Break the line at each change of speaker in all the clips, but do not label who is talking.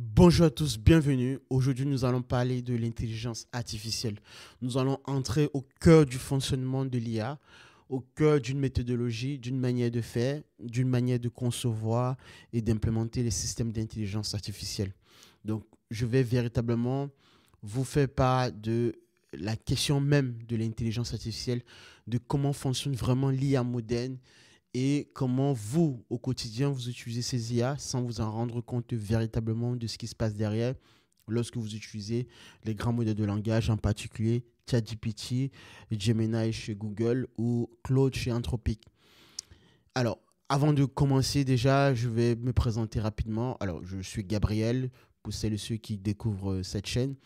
Bonjour à tous, bienvenue. Aujourd'hui, nous allons parler de l'intelligence artificielle. Nous allons entrer au cœur du fonctionnement de l'IA, au cœur d'une méthodologie, d'une manière de faire, d'une manière de concevoir et d'implémenter les systèmes d'intelligence artificielle. Donc, je vais véritablement vous faire part de la question même de l'intelligence artificielle, de comment fonctionne vraiment l'IA moderne et comment vous, au quotidien, vous utilisez ces IA sans vous en rendre compte véritablement de ce qui se passe derrière lorsque vous utilisez les grands modèles de langage, en particulier ChatGPT, Gemini chez Google ou Claude chez Anthropic. Alors, avant de commencer, déjà, je vais me présenter rapidement. Alors, je suis Gabriel, pour celles et ceux qui découvrent cette chaîne.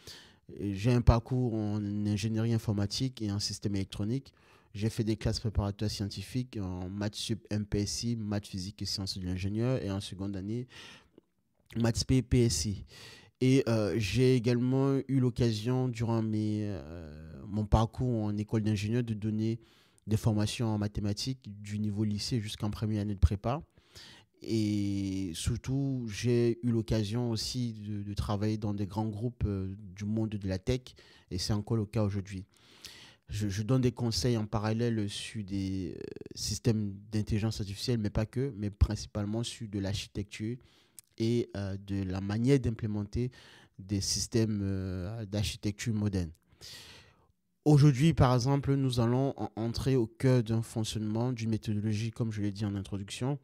J'ai un parcours en ingénierie informatique et en système électronique. J'ai fait des classes préparatoires scientifiques en maths sup MPSI, maths physique et sciences de l'ingénieur, et en seconde année, maths spé PSI. Et j'ai également eu l'occasion, durant mon parcours en école d'ingénieur, de donner des formations en mathématiques du niveau lycée jusqu'en première année de prépa. Et surtout, j'ai eu l'occasion aussi de travailler dans des grands groupes du monde de la tech, et c'est encore le cas aujourd'hui. Je donne des conseils en parallèle sur des systèmes d'intelligence artificielle, mais pas que, mais principalement sur de l'architecture et de la manière d'implémenter des systèmes d'architecture moderne. Aujourd'hui, par exemple, nous allons entrer au cœur d'un fonctionnement, d'une méthodologie, comme je l'ai dit en introduction,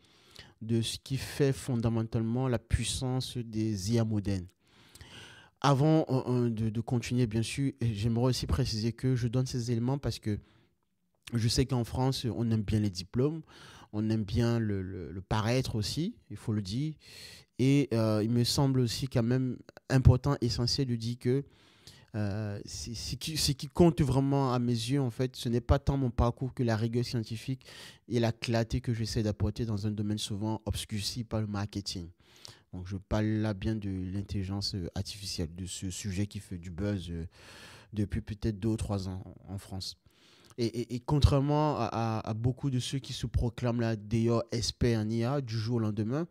de ce qui fait fondamentalement la puissance des IA modernes. Avant de continuer, bien sûr, j'aimerais aussi préciser que je donne ces éléments parce que je sais qu'en France, on aime bien les diplômes, on aime bien le paraître aussi, il faut le dire. Et il me semble aussi quand même important, essentiel de dire que ce qui compte vraiment à mes yeux, en fait, ce n'est pas tant mon parcours que la rigueur scientifique et la clarté que j'essaie d'apporter dans un domaine souvent obscurci par le marketing. Donc, je parle là bien de l'intelligence artificielle, de ce sujet qui fait du buzz depuis peut-être 2 ou 3 ans en France. Et contrairement à beaucoup de ceux qui se proclament là d'ailleurs experts en IA du jour au lendemain,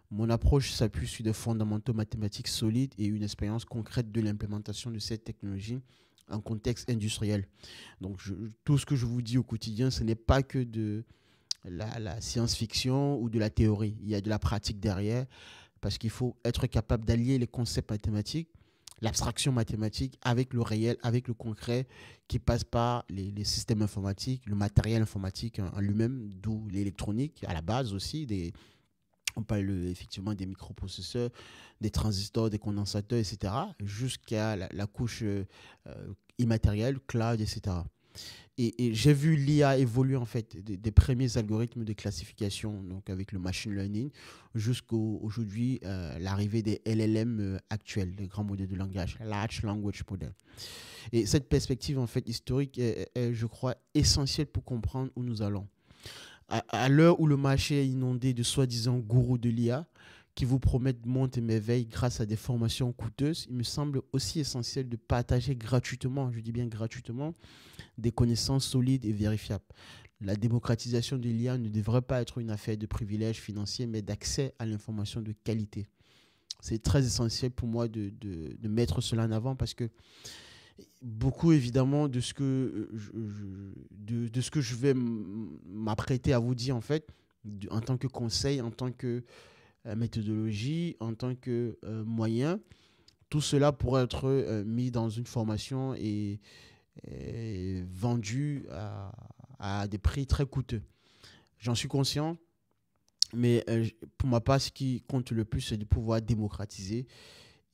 mon approche s'appuie sur des fondamentaux mathématiques solides et une expérience concrète de l'implémentation de cette technologie en contexte industriel. Donc, tout ce que je vous dis au quotidien, ce n'est pas que de la science-fiction ou de la théorie. Il y a de la pratique derrière parce qu'il faut être capable d'allier les concepts mathématiques, l'abstraction mathématique avec le réel, avec le concret qui passe par les systèmes informatiques, le matériel informatique en lui-même, d'où l'électronique à la base aussi, on parle effectivement des microprocesseurs, des transistors, des condensateurs, etc., jusqu'à la couche immatérielle, cloud, etc. Et j'ai vu l'IA évoluer en fait des premiers algorithmes de classification, donc avec le machine learning, jusqu'aujourd'hui l'arrivée des LLM actuels, les grands modèles de langage, Large Language Model. Et cette perspective en fait historique est, je crois, essentielle pour comprendre où nous allons. À l'heure où le marché est inondé de soi-disant gourous de l'IA qui vous promettent monts et merveilles grâce à des formations coûteuses, il me semble aussi essentiel de partager gratuitement, je dis bien gratuitement, des connaissances solides et vérifiables. La démocratisation de l'IA ne devrait pas être une affaire de privilèges financiers, mais d'accès à l'information de qualité. C'est très essentiel pour moi de mettre cela en avant parce que beaucoup évidemment de ce que je vais m'apprêter à vous dire en fait, en tant que conseil, en tant que méthodologie, en tant que moyen, tout cela pourrait être mis dans une formation et vendu à des prix très coûteux. J'en suis conscient, mais pour ma part, ce qui compte le plus, c'est de pouvoir démocratiser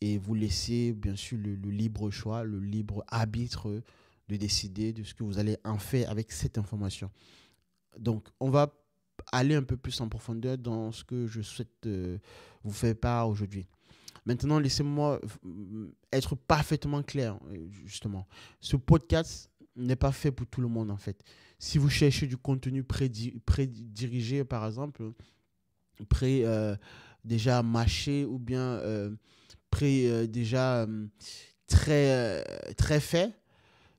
et vous laisser, bien sûr, le libre choix, le libre arbitre de décider de ce que vous allez en faire avec cette information. Donc, on va aller un peu plus en profondeur dans ce que je souhaite vous faire part aujourd'hui. Maintenant, laissez-moi être parfaitement clair, justement. Ce podcast n'est pas fait pour tout le monde, en fait. Si vous cherchez du contenu prédirigé, par exemple, pré déjà mâché ou bien déjà très fait,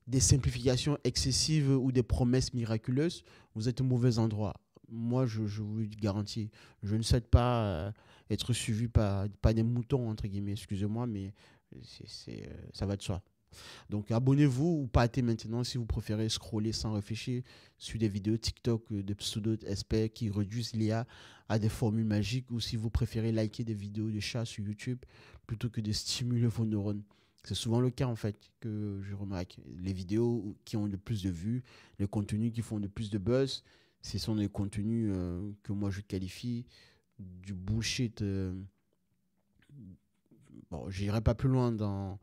des simplifications excessives ou des promesses miraculeuses, vous êtes au mauvais endroit. Moi, je vous le garantis, je ne souhaite pas être suivi par des moutons, entre guillemets, excusez-moi, mais ça va de soi. Donc abonnez-vous ou partez maintenant si vous préférez scroller sans réfléchir sur des vidéos TikTok de pseudo-experts qui réduisent l'IA à des formules magiques, ou si vous préférez liker des vidéos de chats sur YouTube plutôt que de stimuler vos neurones. C'est souvent le cas en fait que je remarque. Les vidéos qui ont le plus de vues, les contenus qui font le plus de buzz, ce sont des contenus que moi je qualifie du bullshit. Bon, j'irai pas plus loin dans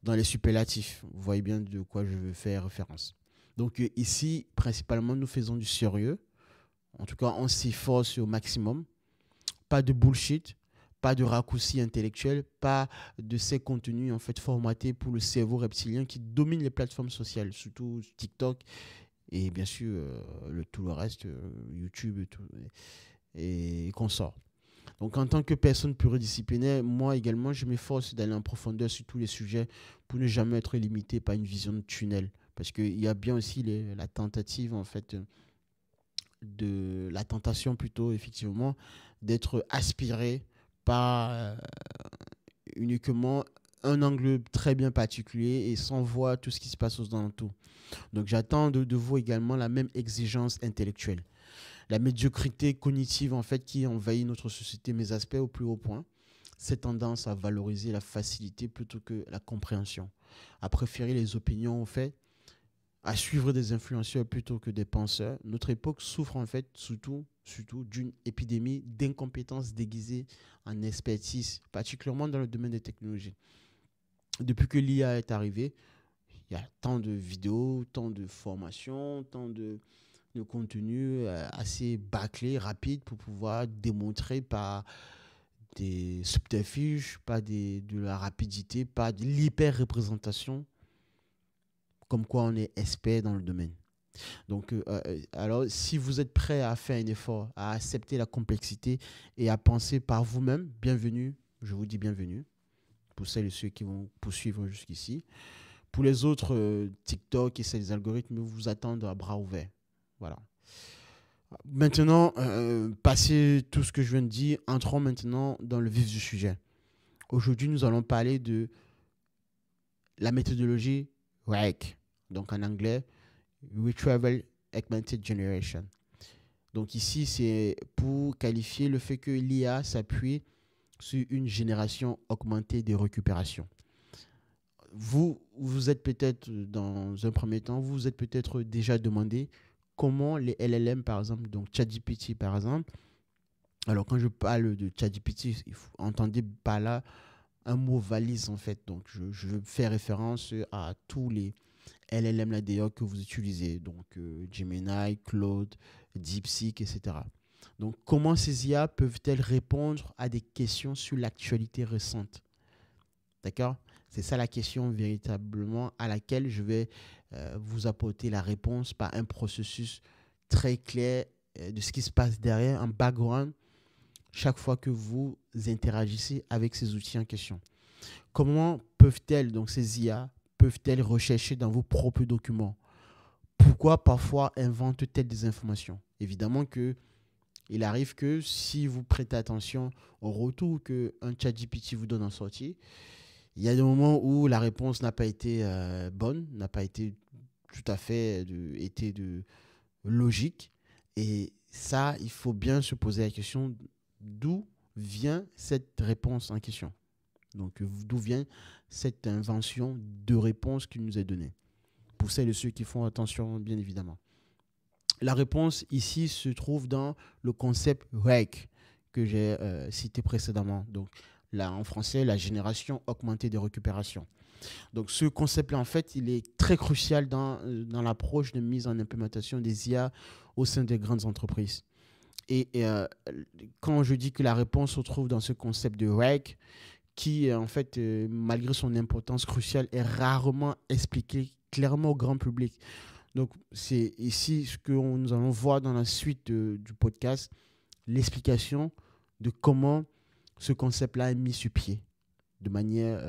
les superlatifs. Vous voyez bien de quoi je veux faire référence. Donc ici, principalement, nous faisons du sérieux. En tout cas, on s'efforce au maximum. Pas de bullshit, pas de raccourcis intellectuels, pas de ces contenus en fait formatés pour le cerveau reptilien qui domine les plateformes sociales, surtout TikTok et bien sûr tout le reste, YouTube et consorts. Donc, en tant que personne pluridisciplinaire, moi également, je m'efforce d'aller en profondeur sur tous les sujets pour ne jamais être limité par une vision de tunnel. Parce qu'il y a bien aussi la tentative, en fait, la tentation plutôt, effectivement, d'être aspiré par uniquement un angle très bien particulier et sans voir tout ce qui se passe aux alentours. Donc, j'attends de vous également la même exigence intellectuelle. La médiocrité cognitive, en fait, qui envahit notre société, mes aspects au plus haut point, cette tendance à valoriser la facilité plutôt que la compréhension, à préférer les opinions, en fait, à suivre des influenceurs plutôt que des penseurs. Notre époque souffre, en fait, surtout d'une épidémie d'incompétence déguisée en expertise, particulièrement dans le domaine des technologies. Depuis que l'IA est arrivée, il y a tant de vidéos, tant de formations, tant de contenu assez bâclé, rapide pour pouvoir démontrer par des subterfuges, pas de la rapidité, pas de l'hyper-représentation, comme quoi on est expert dans le domaine. Donc, alors, si vous êtes prêt à faire un effort, à accepter la complexité et à penser par vous-même, bienvenue, je vous dis bienvenue, pour celles et ceux qui vont poursuivre jusqu'ici. Pour les autres, TikTok et ces algorithmes vous attendent à bras ouverts. Voilà. Maintenant, passé tout ce que je viens de dire, entrons maintenant dans le vif du sujet. Aujourd'hui, nous allons parler de la méthodologie RAG, donc en anglais, Retrieval Augmented Generation. Donc ici, c'est pour qualifier le fait que l'IA s'appuie sur une génération augmentée de récupération. Vous êtes peut-être, dans un premier temps, vous vous êtes peut-être déjà demandé comment les LLM, par exemple, donc ChatGPT, par exemple. Alors, quand je parle de ChatGPT, entendez par là un mot valise, en fait. Donc, je fais référence à tous les LLM là d'ailleurs que vous utilisez. Donc, Gemini, Claude, DeepSeek, etc. Donc, comment ces IA peuvent-elles répondre à des questions sur l'actualité récente? D'accord? C'est ça la question véritablement à laquelle je vais vous apporter la réponse par un processus très clair de ce qui se passe derrière, en background, chaque fois que vous interagissez avec ces outils en question. Comment peuvent-elles, donc ces IA, peuvent-elles rechercher dans vos propres documents? Pourquoi parfois inventent-elles des informations? Évidemment que il arrive que si vous prêtez attention au retour qu'un ChatGPT vous donne en sortie, il y a des moments où la réponse n'a pas été bonne, n'a pas été tout à fait logique. Et ça, il faut bien se poser la question d'où vient cette réponse en question. Donc, d'où vient cette invention de réponse qui nous est donnée. Pour celles et ceux qui font attention, bien évidemment. La réponse ici se trouve dans le concept RAG que j'ai cité précédemment. Donc, là, en français, la génération augmentée de récupération. Donc, ce concept-là, en fait, il est très crucial dans l'approche de mise en implémentation des IA au sein des grandes entreprises. Et quand je dis que la réponse se trouve dans ce concept de RAG, qui, en fait, malgré son importance cruciale, est rarement expliqué clairement au grand public. Donc, c'est ici ce que nous allons voir dans la suite du podcast, l'explication de comment ce concept-là est mis sur pied de manière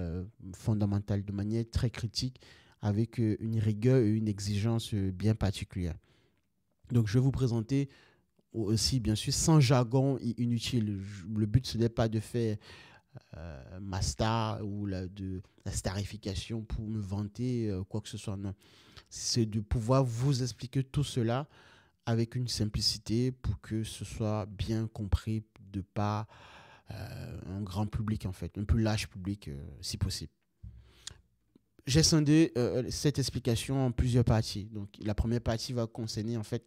fondamentale, de manière très critique, avec une rigueur et une exigence bien particulière. Donc, je vais vous présenter aussi, bien sûr, sans jargon inutile. Le but, ce n'est pas de faire ma star ou de la starification pour me vanter, quoi que ce soit. Non. C'est de pouvoir vous expliquer tout cela avec une simplicité pour que ce soit bien compris de par un grand public, en fait, un plus large public, si possible. J'ai scindé cette explication en plusieurs parties. Donc, la première partie va concerner, en fait,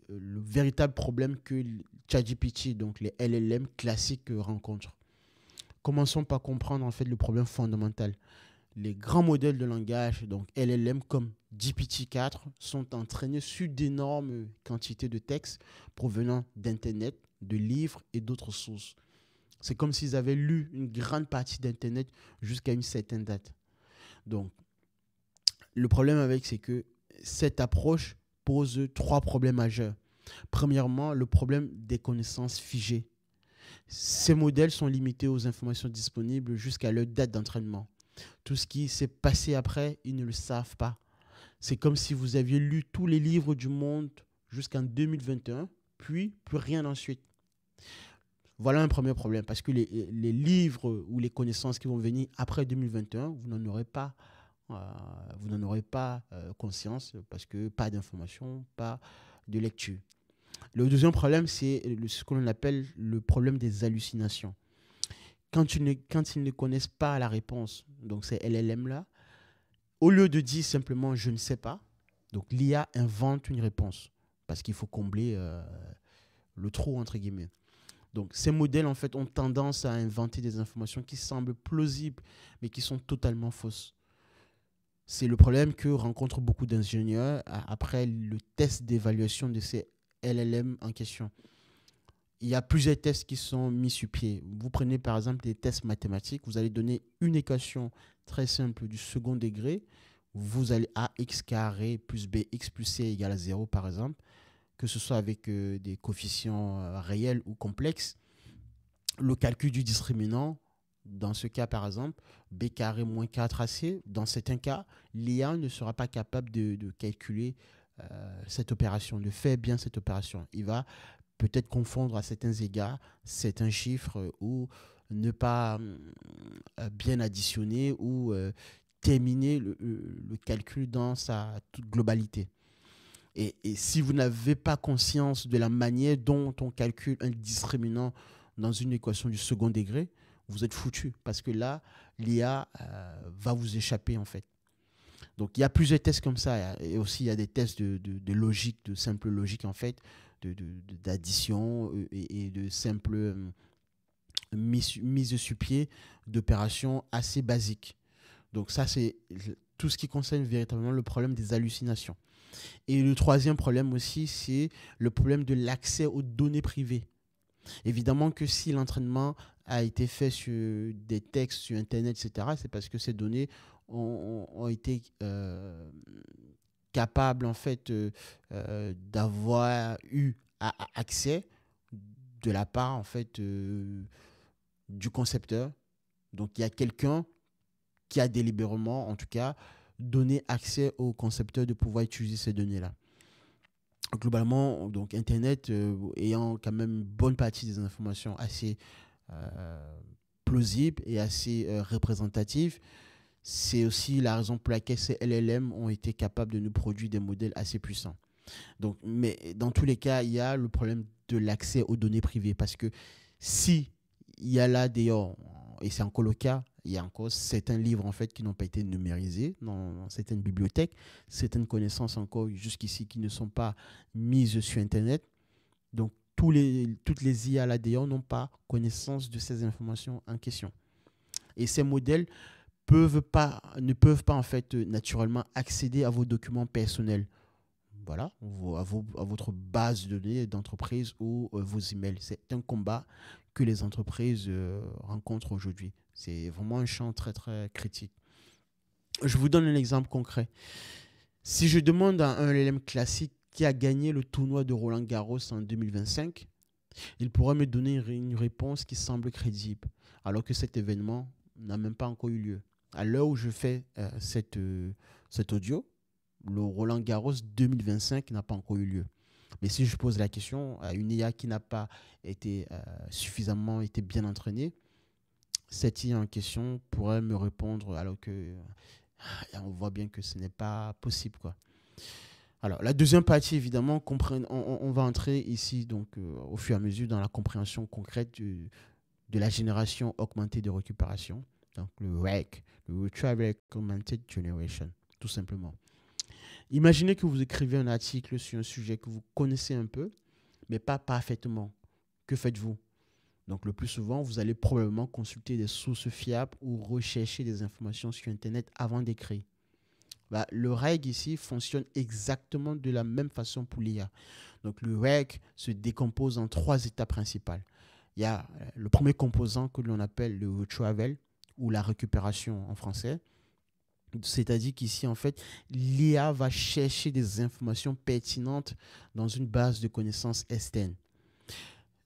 le véritable problème que ChatGPT, donc les LLM classiques, rencontrent. Commençons par comprendre, en fait, le problème fondamental. Les grands modèles de langage, donc LLM comme GPT-4, sont entraînés sur d'énormes quantités de textes provenant d'Internet, de livres et d'autres sources. C'est comme s'ils avaient lu une grande partie d'Internet jusqu'à une certaine date. Donc, le problème avec, c'est que cette approche pose trois problèmes majeurs. Premièrement, le problème des connaissances figées. Ces modèles sont limités aux informations disponibles jusqu'à leur date d'entraînement. Tout ce qui s'est passé après, ils ne le savent pas. C'est comme si vous aviez lu tous les livres du monde jusqu'en 2021, puis plus rien ensuite. Voilà un premier problème, parce que les livres ou les connaissances qui vont venir après 2021, vous n'en aurez pas, conscience, parce que pas d'information, pas de lecture. Le deuxième problème, c'est ce qu'on appelle le problème des hallucinations. Quand ils ne connaissent pas la réponse, donc ces LLM-là, au lieu de dire simplement « je ne sais pas », donc l'IA invente une réponse, parce qu'il faut combler le trou, entre guillemets. Donc ces modèles, en fait, ont tendance à inventer des informations qui semblent plausibles, mais qui sont totalement fausses. C'est le problème que rencontrent beaucoup d'ingénieurs après le test d'évaluation de ces LLM en question. Il y a plusieurs tests qui sont mis sur pied. Vous prenez par exemple des tests mathématiques, vous allez donner une équation très simple du second degré, vous allez ax carré plus bx plus c égale à 0 par exemple, que ce soit avec des coefficients réels ou complexes. Le calcul du discriminant, dans ce cas par exemple, b carré moins 4ac, dans certains cas, l'IA ne sera pas capable de calculer cette opération, de faire bien cette opération. Il va peut-être confondre à certains égards certains chiffres ou ne pas bien additionner ou terminer le calcul dans sa toute globalité. Et si vous n'avez pas conscience de la manière dont on calcule un discriminant dans une équation du second degré, vous êtes foutu parce que là, l'IA va vous échapper en fait. Donc, il y a plusieurs tests comme ça. Et aussi, il y a des tests de logique, de simple logique, en fait, d'addition et de simple mise sur pied d'opérations assez basiques. Donc, ça, c'est tout ce qui concerne véritablement le problème des hallucinations. Et le troisième problème aussi, c'est le problème de l'accès aux données privées. Évidemment que si l'entraînement a été fait sur des textes, sur Internet, etc., c'est parce que ces données ont été capables, en fait, d'avoir eu accès de la part, en fait, du concepteur. Donc, il y a quelqu'un qui a délibérément, en tout cas, donné accès au concepteur de pouvoir utiliser ces données-là. Globalement, donc Internet ayant quand même une bonne partie des informations assez plausibles et assez représentatives, c'est aussi la raison pour laquelle ces LLM ont été capables de nous produire des modèles assez puissants. Donc, mais dans tous les cas, il y a le problème de l'accès aux données privées parce que si il y a là d'ailleurs, et c'est encore le cas, il y a encore certains livres en fait qui n'ont pas été numérisés dans certaines bibliothèques, certaines connaissances encore jusqu'ici qui ne sont pas mises sur Internet. Donc toutes les IA là d'ailleurs n'ont pas connaissance de ces informations en question. Et ces modèles ne peuvent pas en fait naturellement accéder à vos documents personnels. Voilà, à votre base de données d'entreprise ou vos emails. C'est un combat que les entreprises rencontrent aujourd'hui. C'est vraiment un champ très, très critique. Je vous donne un exemple concret. Si je demande à un LLM classique qui a gagné le tournoi de Roland-Garros en 2025, il pourra me donner une réponse qui semble crédible, alors que cet événement n'a même pas encore eu lieu. À l'heure où je fais cet audio, le Roland-Garros 2025 n'a pas encore eu lieu. Mais si je pose la question à une IA qui n'a pas été suffisamment été bien entraînée, cette IA en question pourrait me répondre alors que on voit bien que ce n'est pas possible, quoi. Alors, la deuxième partie, évidemment, on va entrer ici, donc, au fur et à mesure, dans la compréhension concrète de la génération augmentée de récupération, donc le RAG, le Retrieval Augmented Generation, tout simplement. Imaginez que vous écrivez un article sur un sujet que vous connaissez un peu, mais pas parfaitement. Que faites-vous? Donc, le plus souvent, vous allez probablement consulter des sources fiables ou rechercher des informations sur Internet avant d'écrire. Bah, le RAG ici fonctionne exactement de la même façon pour l'IA. Donc, le RAG se décompose en 3 étapes principales. Il y a le premier composant que l'on appelle le retrieval ou la récupération en français. C'est-à-dire qu'ici, en fait, l'IA va chercher des informations pertinentes dans une base de connaissances externe.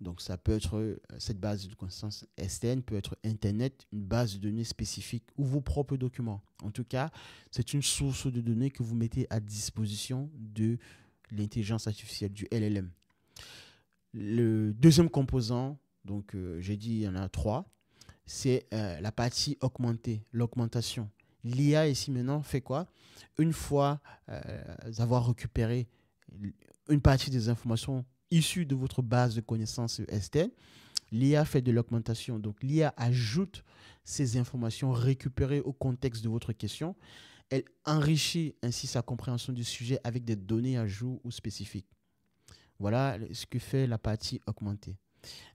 Donc, ça peut être, cette base de connaissances externe peut être Internet, une base de données spécifique ou vos propres documents. En tout cas, c'est une source de données que vous mettez à disposition de l'intelligence artificielle, du LLM. Le deuxième composant, donc j'ai dit il y en a 3, c'est la partie augmentée, l'augmentation. L'IA ici maintenant fait quoi? Une fois avoir récupéré une partie des informations issues de votre base de connaissances externe, l'IA fait de l'augmentation. Donc l'IA ajoute ces informations récupérées au contexte de votre question. Elle enrichit ainsi sa compréhension du sujet avec des données à jour ou spécifiques. Voilà ce que fait la partie augmentée.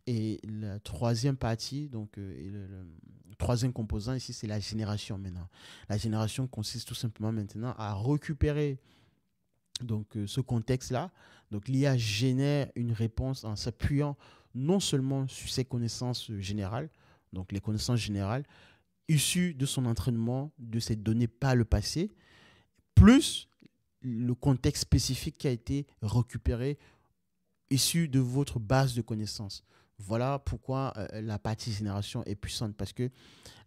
Et la troisième partie, donc le troisième composant ici, c'est la génération maintenant. La génération consiste tout simplement maintenant à récupérer donc, ce contexte-là. Donc l'IA génère une réponse en s'appuyant non seulement sur ses connaissances générales, donc les connaissances générales, issues de son entraînement, de ces données par le passé, plus le contexte spécifique qui a été récupéré issu de votre base de connaissances. Voilà pourquoi la partie génération est puissante, parce que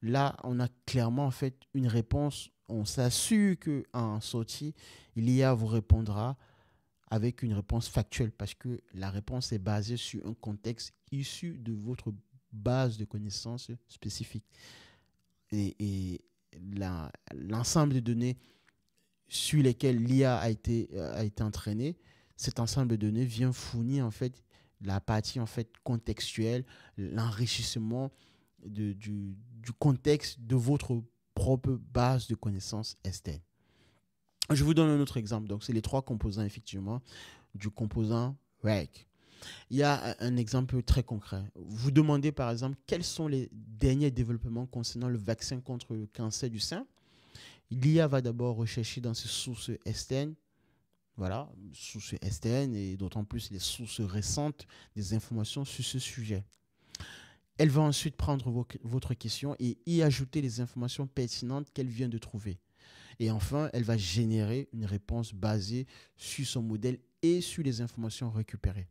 là, on a clairement en fait une réponse. On s'assure qu'en sortie, l'IA vous répondra avec une réponse factuelle, parce que la réponse est basée sur un contexte issu de votre base de connaissances spécifique. Et l'ensemble de données sur lesquelles l'IA a été entraînée, cet ensemble de données vient fournir en fait la partie en fait contextuelle, l'enrichissement du contexte de votre propre base de connaissances externe. Je vous donne un autre exemple. Donc, c'est les 3 composants effectivement du composant RAG. Il y a un exemple très concret. Vous demandez par exemple quels sont les derniers développements concernant le vaccin contre le cancer du sein. L'IA va d'abord rechercher dans ses sources externes, voilà, sources externes et d'autant plus les sources récentes des informations sur ce sujet. Elle va ensuite prendre votre question et y ajouter les informations pertinentes qu'elle vient de trouver. Et enfin, elle va générer une réponse basée sur son modèle et sur les informations récupérées.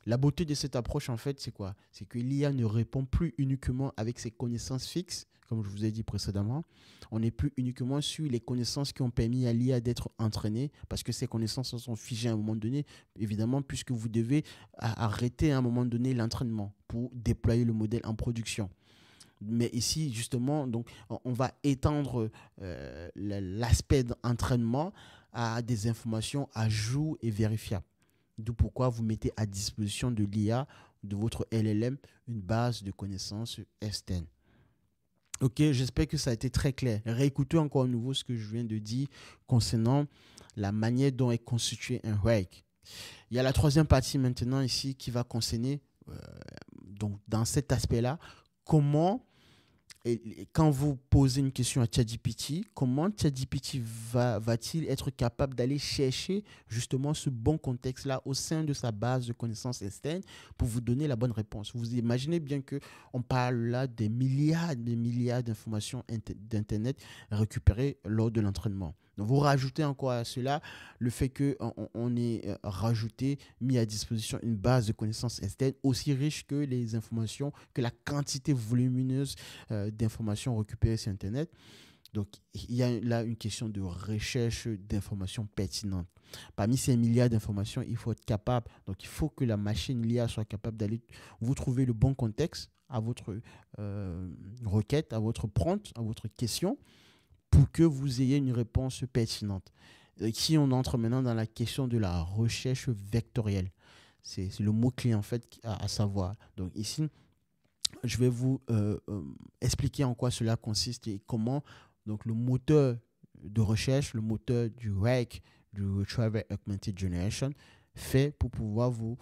La beauté de cette approche, en fait, c'est quoi? C'est que l'IA ne répond plus uniquement avec ses connaissances fixes, comme je vous ai dit précédemment. On n'est plus uniquement sur les connaissances qui ont permis à l'IA d'être entraînée, parce que ces connaissances sont figées à un moment donné, évidemment, puisque vous devez arrêter à un moment donné l'entraînement pour déployer le modèle en production. Mais ici, justement, donc, on va étendre l'aspect d'entraînement à des informations à jour et vérifiables. D'où pourquoi vous mettez à disposition de l'IA, de votre LLM, une base de connaissances externe. Ok, j'espère que ça a été très clair. Réécoutez encore à nouveau ce que je viens de dire concernant la manière dont est constitué un RAG. Il y a la troisième partie maintenant ici qui va concerner, donc dans cet aspect-là, comment, et quand vous posez une question à ChatGPT, comment ChatGPT va-t-il être capable d'aller chercher justement ce bon contexte-là au sein de sa base de connaissances externes pour vous donner la bonne réponse. Vous imaginez bien qu'on parle là des milliards d'informations d'Internet récupérées lors de l'entraînement. Donc, vous rajoutez encore à cela le fait qu'on ait rajouté, mis à disposition une base de connaissances externes aussi riche que les informations, que la quantité volumineuse d'informations récupérées sur Internet. Donc, il y a là une question de recherche d'informations pertinentes. Parmi ces milliards d'informations, il faut être capable, donc il faut que la machine, l'IA, soit capable d'aller vous trouver le bon contexte à votre requête, à votre prompt, à votre question, pour que vous ayez une réponse pertinente. Ici, on entre maintenant dans la question de la recherche vectorielle. C'est le mot-clé, en fait, à savoir. Donc ici, je vais vous expliquer en quoi cela consiste et comment donc, le moteur de recherche, le moteur du RAG, du Retrieval Augmented Generation, fait pour pouvoir vous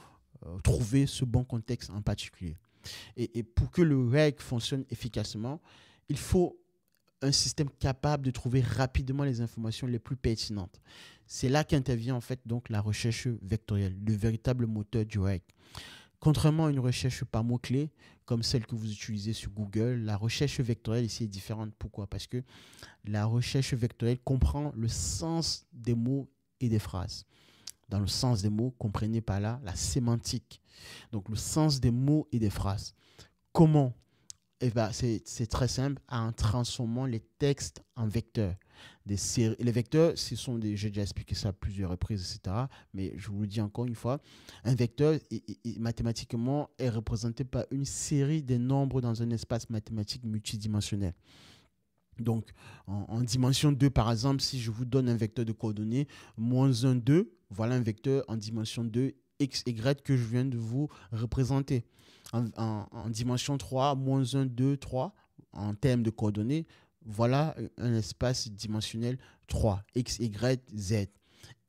trouver ce bon contexte en particulier. Et pour que le RAG fonctionne efficacement, il faut un système capable de trouver rapidement les informations les plus pertinentes. C'est là qu'intervient en fait donc la recherche vectorielle, le véritable moteur du RAG. Contrairement à une recherche par mots-clés, comme celle que vous utilisez sur Google, la recherche vectorielle ici est différente. Pourquoi? Parce que la recherche vectorielle comprend le sens des mots et des phrases. Dans le sens des mots, comprenez par là la sémantique. Donc le sens des mots et des phrases. Comment? Eh ben, c'est très simple, en transformant les textes en vecteurs. Les vecteurs, j'ai déjà expliqué ça à plusieurs reprises, etc. Mais je vous le dis encore une fois, un vecteur, mathématiquement, est représenté par une série de nombres dans un espace mathématique multidimensionnel. Donc, en dimension 2, par exemple, si je vous donne un vecteur de coordonnées, moins 1, 2, voilà un vecteur en dimension 2, x, y, que je viens de vous représenter. En dimension 3, moins 1, 2, 3, en termes de coordonnées, voilà un espace dimensionnel 3, x, y, z,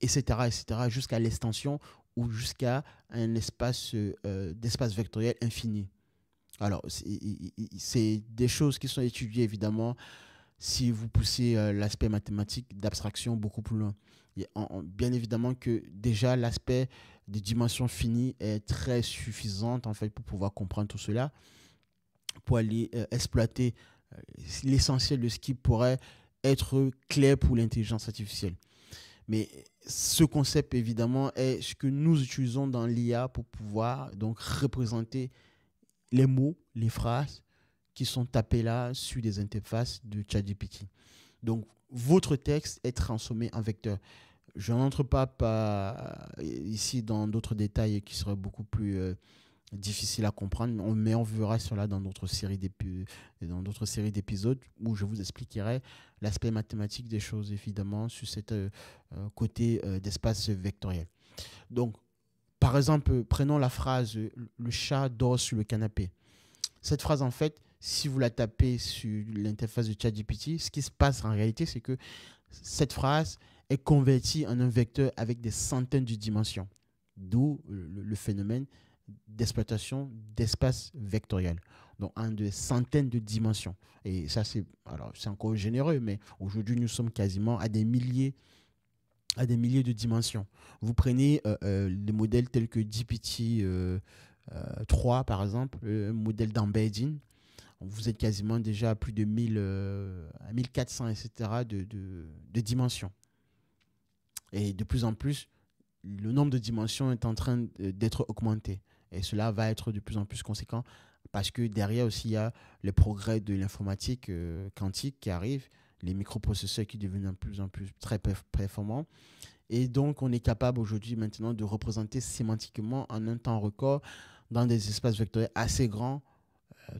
etc., etc., jusqu'à l'extension ou jusqu'à un espace d'espace vectoriel infini. Alors, c'est des choses qui sont étudiées, évidemment, si vous poussez l'aspect mathématique d'abstraction beaucoup plus loin. Bien évidemment que déjà l'aspect des dimensions finies est très suffisante en fait pour pouvoir comprendre tout cela, pour aller exploiter l'essentiel de ce qui pourrait être clair pour l'intelligence artificielle. Mais ce concept évidemment est ce que nous utilisons dans l'IA pour pouvoir donc représenter les mots, les phrases qui sont tapés là sur des interfaces de ChatGPT. Donc, votre texte est transformé en vecteur. Je n'entre pas ici dans d'autres détails qui seraient beaucoup plus difficiles à comprendre, mais on verra cela dans d'autres séries d'épisodes où je vous expliquerai l'aspect mathématique des choses, évidemment, sur cet côté d'espace vectoriel. Donc, par exemple, prenons la phrase « Le chat dort sur le canapé ». Cette phrase, en fait, si vous la tapez sur l'interface de ChatGPT, ce qui se passe en réalité, c'est que cette phrase est convertie en un vecteur avec des centaines de dimensions. D'où le phénomène d'exploitation d'espace vectoriel. Donc, en des centaines de dimensions. Et ça, c'est encore généreux, mais aujourd'hui, nous sommes quasiment à des milliers de dimensions. Vous prenez des modèles tels que GPT 3, par exemple, un modèle d'embedding. Vous êtes quasiment déjà à plus de 1400, etc. de dimensions. Et de plus en plus, le nombre de dimensions est en train d'être augmenté. Et cela va être de plus en plus conséquent parce que derrière aussi, il y a les progrès de l'informatique quantique qui arrivent, les microprocesseurs qui deviennent de plus en plus très performants. Et donc, on est capable aujourd'hui maintenant de représenter sémantiquement en un temps record dans des espaces vectoriels assez grands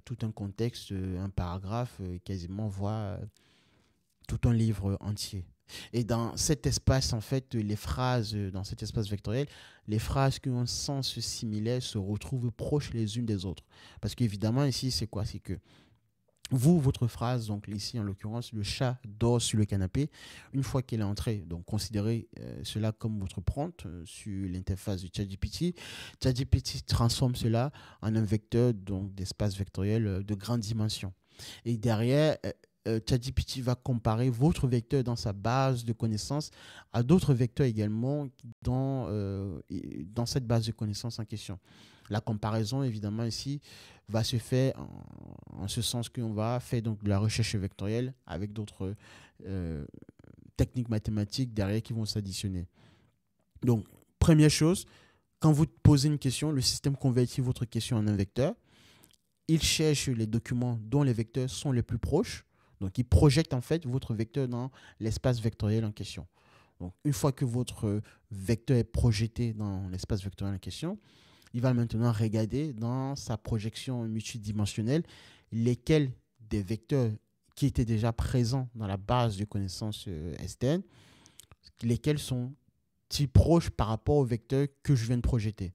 tout un contexte, un paragraphe, quasiment voire tout un livre entier. Et dans cet espace, en fait, les phrases, dans cet espace vectoriel, les phrases qui ont un sens similaire se retrouvent proches les unes des autres. Parce qu'évidemment, ici, c'est quoi? C'est que votre phrase, donc ici en l'occurrence, le chat dort sur le canapé, une fois qu'elle est entrée, donc considérez cela comme votre prompt sur l'interface de ChatGPT. ChatGPT transforme cela en un vecteur donc d'espace vectoriel de grande dimension. Et derrière, ChatGPT va comparer votre vecteur dans sa base de connaissances à d'autres vecteurs également dans cette base de connaissances en question. La comparaison, évidemment, ici, va se faire en ce sens qu'on va faire donc de la recherche vectorielle avec d'autres techniques mathématiques derrière qui vont s'additionner. Donc, première chose, quand vous posez une question, le système convertit votre question en un vecteur. Il cherche les documents dont les vecteurs sont les plus proches. Donc, il projette en fait votre vecteur dans l'espace vectoriel en question. Donc, une fois que votre vecteur est projeté dans l'espace vectoriel en question, il va maintenant regarder dans sa projection multidimensionnelle lesquels des vecteurs qui étaient déjà présents dans la base de connaissances STN, lesquels sont ils proches par rapport aux vecteurs que je viens de projeter.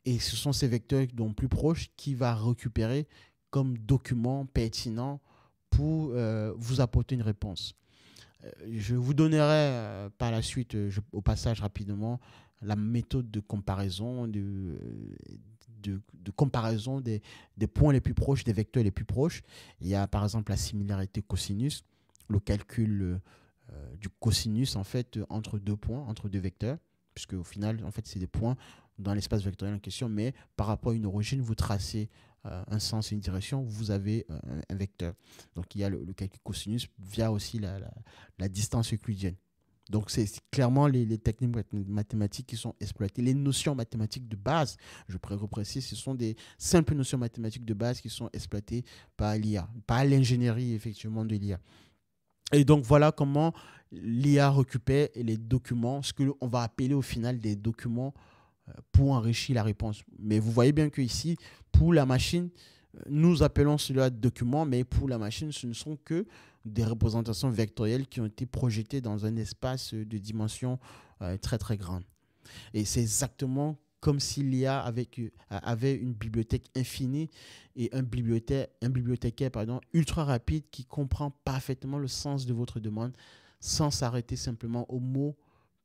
Et ce sont ces vecteurs donc plus proches qui va récupérer comme document pertinent pour vous apporter une réponse. Je vous donnerai par la suite, au passage rapidement, la méthode de comparaison, de comparaison des points les plus proches, des vecteurs les plus proches. Il y a par exemple la similarité cosinus, le calcul du cosinus en fait entre deux points, entre deux vecteurs, puisque au final, en fait, c'est des points dans l'espace vectoriel en question, mais par rapport à une origine, vous tracez un sens et une direction, vous avez un vecteur. Donc, il y a le calcul cosinus via aussi la distance euclidienne. Donc, c'est clairement les techniques mathématiques qui sont exploitées. Les notions mathématiques de base, je précise, ce sont des simples notions mathématiques de base qui sont exploitées par l'IA, par l'ingénierie, effectivement, de l'IA. Et donc, voilà comment l'IA récupère les documents, ce qu'on va appeler au final des documents pour enrichir la réponse. Mais vous voyez bien qu'ici, pour la machine, nous appelons cela document, mais pour la machine, ce ne sont que des représentations vectorielles qui ont été projetées dans un espace de dimension très très grande. Et c'est exactement comme si l'IA avait une bibliothèque infinie et un bibliothécaire ultra rapide qui comprend parfaitement le sens de votre demande sans s'arrêter simplement aux mots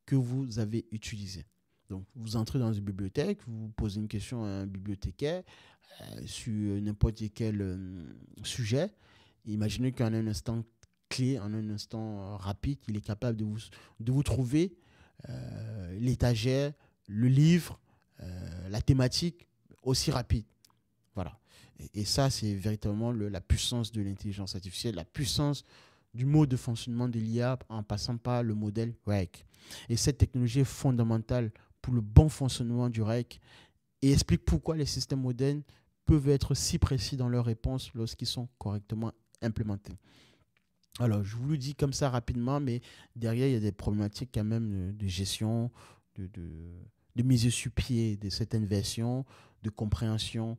que vous avez utilisés. Donc, vous entrez dans une bibliothèque, vous posez une question à un bibliothécaire sur n'importe quel sujet. Imaginez qu'en un instant clé, en un instant rapide, il est capable de vous trouver l'étagère, le livre, la thématique aussi rapide. Voilà. Et ça, c'est véritablement la puissance de l'intelligence artificielle, la puissance du mode de fonctionnement de l'IA en passant par le modèle REC. Et cette technologie est fondamentale pour le bon fonctionnement du REC et explique pourquoi les systèmes modernes peuvent être si précis dans leurs réponses lorsqu'ils sont correctement implémentés. Alors, je vous le dis comme ça rapidement, mais derrière, il y a des problématiques quand même de gestion, de mise sur pied de certaines versions, de compréhension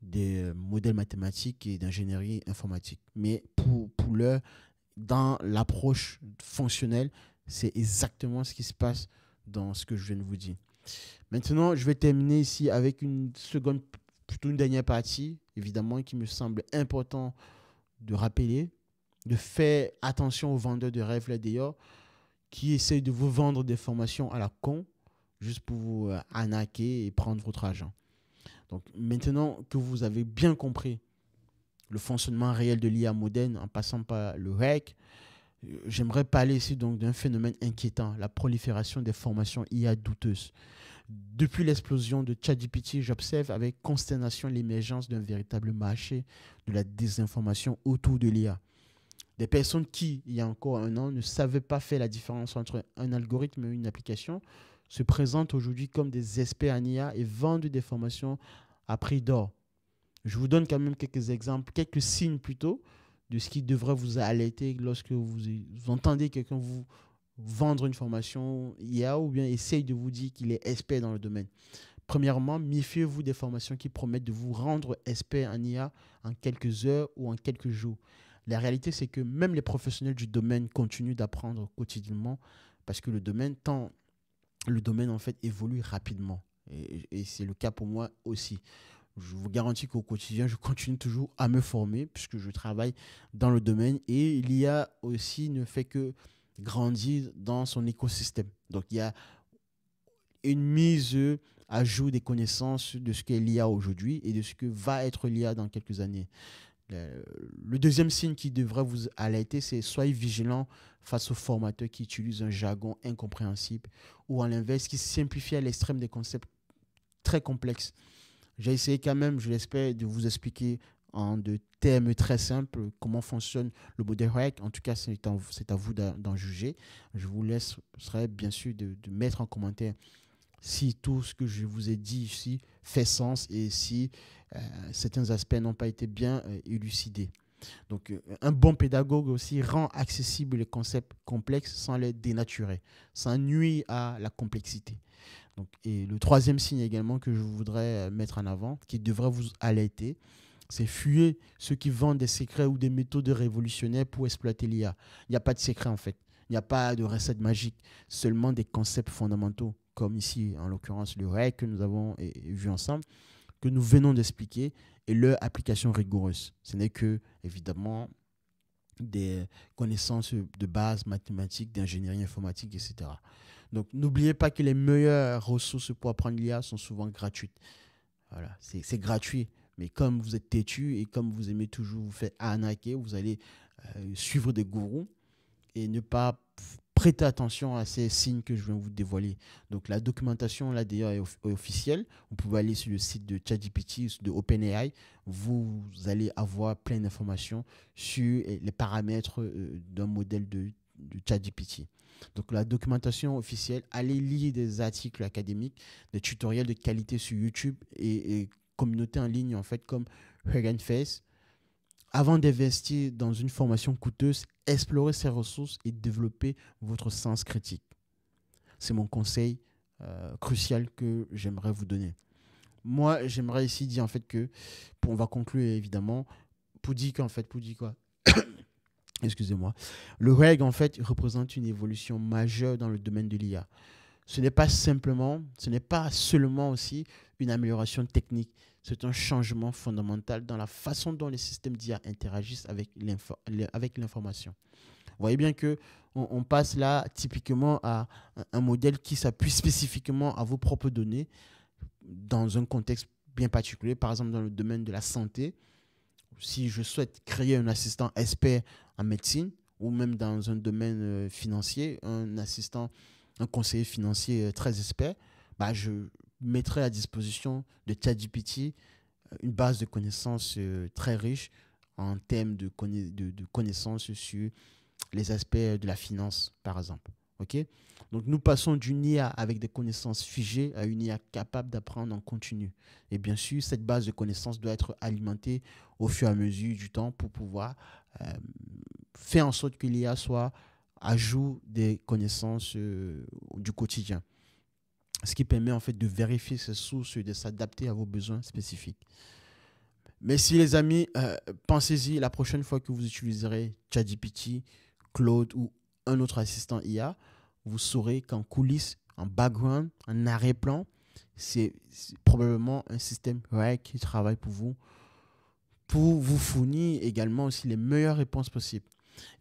des modèles mathématiques et d'ingénierie informatique. Mais pour l'heure, dans l'approche fonctionnelle, c'est exactement ce qui se passe dans ce que je viens de vous dire. Maintenant, je vais terminer ici avec une seconde, plutôt une dernière partie, évidemment, qui me semble important de rappeler, de faire attention aux vendeurs de rêves là d'ailleurs, qui essayent de vous vendre des formations à la con, juste pour vous arnaquer et prendre votre argent. Donc maintenant que vous avez bien compris le fonctionnement réel de l'IA moderne en passant par le REC, j'aimerais parler ici donc d'un phénomène inquiétant, la prolifération des formations IA douteuses. Depuis l'explosion de ChatGPT, j'observe avec consternation l'émergence d'un véritable marché de la désinformation autour de l'IA. Des personnes qui, il y a encore un an, ne savaient pas faire la différence entre un algorithme et une application se présentent aujourd'hui comme des experts en IA et vendent des formations à prix d'or. Je vous donne quand même quelques exemples, quelques signes plutôt de ce qui devrait vous alerter lorsque vous entendez quelqu'un vous vendre une formation IA ou bien essaye de vous dire qu'il est expert dans le domaine. Premièrement, méfiez-vous des formations qui promettent de vous rendre expert en IA en quelques heures ou en quelques jours. La réalité, c'est que même les professionnels du domaine continuent d'apprendre quotidiennement parce que le domaine en fait évolue rapidement. Et c'est le cas pour moi aussi. Je vous garantis qu'au quotidien, je continue toujours à me former puisque je travaille dans le domaine et l'IA aussi ne fait que grandir dans son écosystème. Donc, il y a une mise à jour des connaissances de ce qu'est l'IA aujourd'hui et de ce que va être l'IA dans quelques années. Le deuxième signe qui devrait vous alerter, c'est soyez vigilant face aux formateurs qui utilisent un jargon incompréhensible ou à l'inverse, qui simplifient à l'extrême des concepts très complexes. J'ai essayé quand même, je l'espère, de vous expliquer en de termes très simples comment fonctionne le modèle REC. En tout cas, c'est à vous d'en juger. Je vous laisserai bien sûr de mettre en commentaire si tout ce que je vous ai dit ici fait sens et si certains aspects n'ont pas été bien élucidés. Donc, un bon pédagogue aussi rend accessibles les concepts complexes sans les dénaturer, sans nuire à la complexité. Donc, et le troisième signe également que je voudrais mettre en avant, qui devrait vous alerter, c'est fuir ceux qui vendent des secrets ou des méthodes révolutionnaires pour exploiter l'IA. Il n'y a pas de secret en fait. Il n'y a pas de recette magique, seulement des concepts fondamentaux, comme ici, en l'occurrence, le REC que nous avons vu ensemble, que nous venons d'expliquer, et leur application rigoureuse. Ce n'est que, évidemment, des connaissances de base mathématiques, d'ingénierie informatique, etc. Donc, n'oubliez pas que les meilleures ressources pour apprendre l'IA sont souvent gratuites. Voilà, c'est gratuit. Mais comme vous êtes têtu et comme vous aimez toujours vous faire arnaquer, vous allez suivre des gourous et ne pas prêter attention à ces signes que je viens de vous dévoiler. Donc, la documentation, là, d'ailleurs, est officielle. Vous pouvez aller sur le site de ChatGPT, de OpenAI. Vous allez avoir plein d'informations sur les paramètres d'un modèle de ChatGPT. Donc, la documentation officielle, allez lire des articles académiques, des tutoriels de qualité sur YouTube et communautés en ligne, en fait, comme Hugging Face. Avant d'investir dans une formation coûteuse, explorez ces ressources et développez votre sens critique. C'est mon conseil crucial que j'aimerais vous donner. Moi, j'aimerais ici dire en fait que, on va conclure évidemment, pour dire quoi excusez-moi, le REG en fait représente une évolution majeure dans le domaine de l'IA. Ce n'est pas seulement aussi une amélioration technique, c'est un changement fondamental dans la façon dont les systèmes d'IA interagissent avec l'information. Vous voyez bien qu'on passe là typiquement à un modèle qui s'appuie spécifiquement à vos propres données dans un contexte bien particulier, par exemple dans le domaine de la santé. Si je souhaite créer un assistant expert en médecine ou même dans un domaine financier, un conseiller financier très expert, je mettrai à disposition de ChatGPT une base de connaissances très riche en termes de connaissances sur les aspects de la finance, par exemple. Okay? Donc, nous passons d'une IA avec des connaissances figées à une IA capable d'apprendre en continu. Et bien sûr, cette base de connaissances doit être alimentée au fur et à mesure du temps pour pouvoir faire en sorte que l'IA soit à jour des connaissances du quotidien. Ce qui permet en fait de vérifier ses sources et de s'adapter à vos besoins spécifiques. Mais si les amis, pensez-y la prochaine fois que vous utiliserez ChatGPT, Claude ou un autre assistant IA, vous saurez qu'en coulisses, en background, en arrière-plan, c'est probablement un système RAG qui travaille pour vous fournir également aussi les meilleures réponses possibles.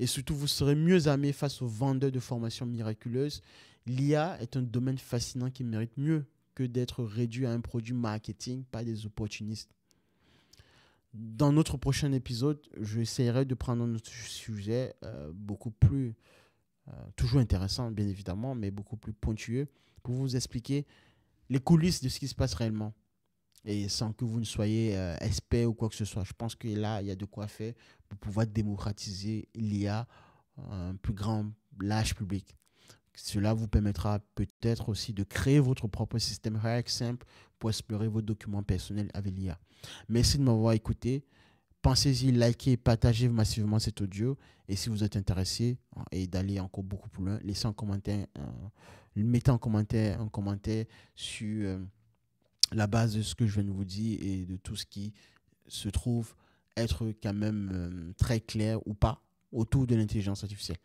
Et surtout, vous serez mieux armé face aux vendeurs de formations miraculeuses. L'IA est un domaine fascinant qui mérite mieux que d'être réduit à un produit marketing par des opportunistes. Dans notre prochain épisode, j'essaierai de prendre un autre sujet beaucoup plus, toujours intéressant bien évidemment, mais beaucoup plus pointueux pour vous expliquer les coulisses de ce qui se passe réellement. Et sans que vous ne soyez expert ou quoi que ce soit. Je pense que là, il y a de quoi faire pour pouvoir démocratiser l'IA à un plus grand large public. Cela vous permettra peut-être aussi de créer votre propre système RAG simple pour explorer vos documents personnels avec l'IA. Merci de m'avoir écouté. Pensez-y, likez, partagez massivement cet audio. Et si vous êtes intéressé et d'aller encore beaucoup plus loin, laissez un commentaire, mettez un commentaire sur la base de ce que je viens de vous dire et de tout ce qui se trouve être quand même très clair ou pas autour de l'intelligence artificielle.